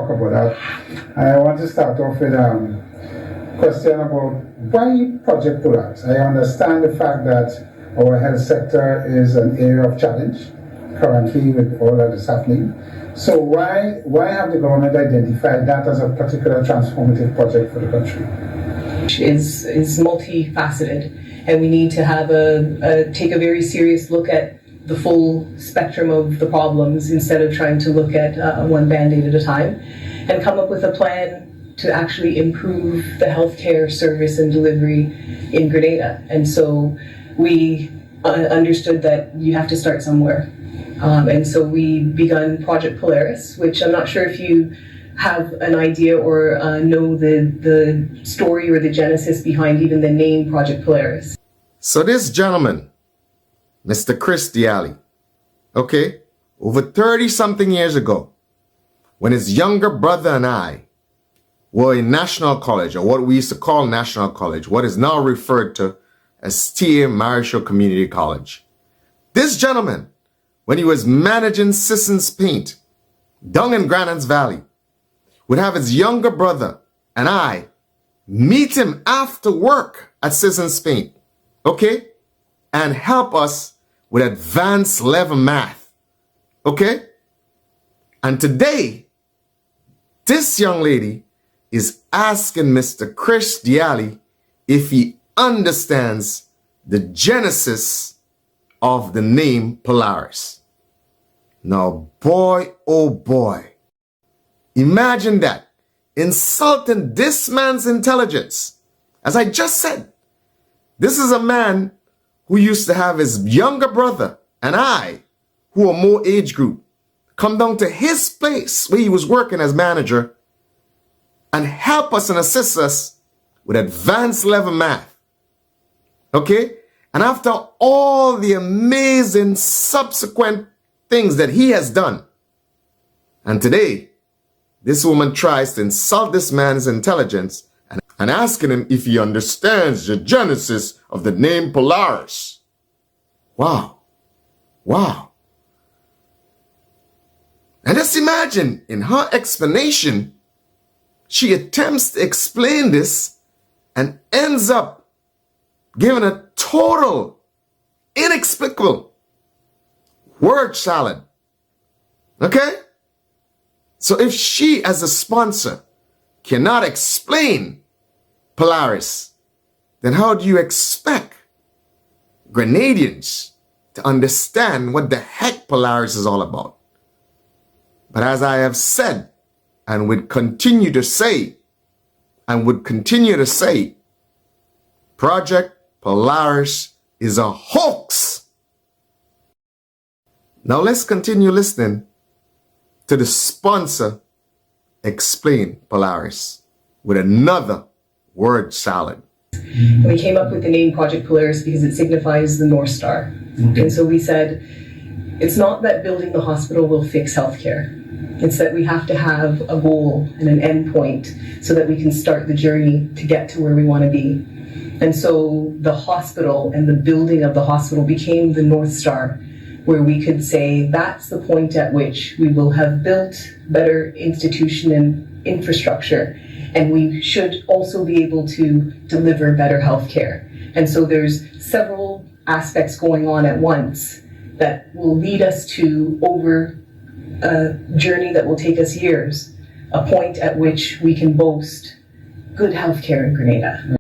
talk about that. I want to start off with a question about why Project Polaris. I understand the fact that our health sector is an area of challenge currently with all that is happening. So why have the government identified that as a particular transformative project for the country? Is multifaceted, and we need to have take a very serious look at the full spectrum of the problems instead of trying to look at one band-aid at a time, and come up with a plan to actually improve the healthcare service and delivery in Grenada. And so we understood that you have to start somewhere. And so we begun Project Polaris, which I'm not sure if you have an idea or know the story or the genesis behind even the name Project Polaris. So this gentleman, Mr. Chris Diali, okay, over 30-something years ago, when his younger brother and I were in National College, or what we used to call National College, what is now referred to as T.A. Marischal Community College. This gentleman, when he was managing Sisson's Paint down in Granite's Valley, would have his younger brother and I meet him after work at Sisson's Paint, okay, and help us with advanced level math, okay? And today, this young lady is asking Mr. Chris Diali if he understands the genesis of the name Polaris. Now, boy, oh boy, imagine that, insulting this man's intelligence. As I just said, this is a man who used to have his younger brother and I, who are more age group, come down to his place where he was working as manager and help us and assist us with advanced level math. Okay? And after all the amazing subsequent things that he has done, and today, this woman tries to insult this man's intelligence and asking him if he understands the genesis of the name Polaris. Wow. Wow. And just imagine, in her explanation, she attempts to explain this and ends up giving a total, inexplicable word salad. Okay? So if she, as a sponsor, cannot explain Polaris, then how do you expect Grenadians to understand what the heck Polaris is all about? But as I have said, and would continue to say, Project Polaris is a hoax. Now let's continue listening to the sponsor explain Polaris with another word salad. And we came up with the name Project Polaris because it signifies the North Star. Okay. And so we said, it's not that building the hospital will fix healthcare. It's that we have to have a goal and an end point so that we can start the journey to get to where we want to be. And so the hospital and the building of the hospital became the North Star, where we could say that's the point at which we will have built better institution and infrastructure, and we should also be able to deliver better healthcare. And so there's several aspects going on at once that will lead us to, over a journey that will take us years, a point at which we can boast good healthcare in Grenada.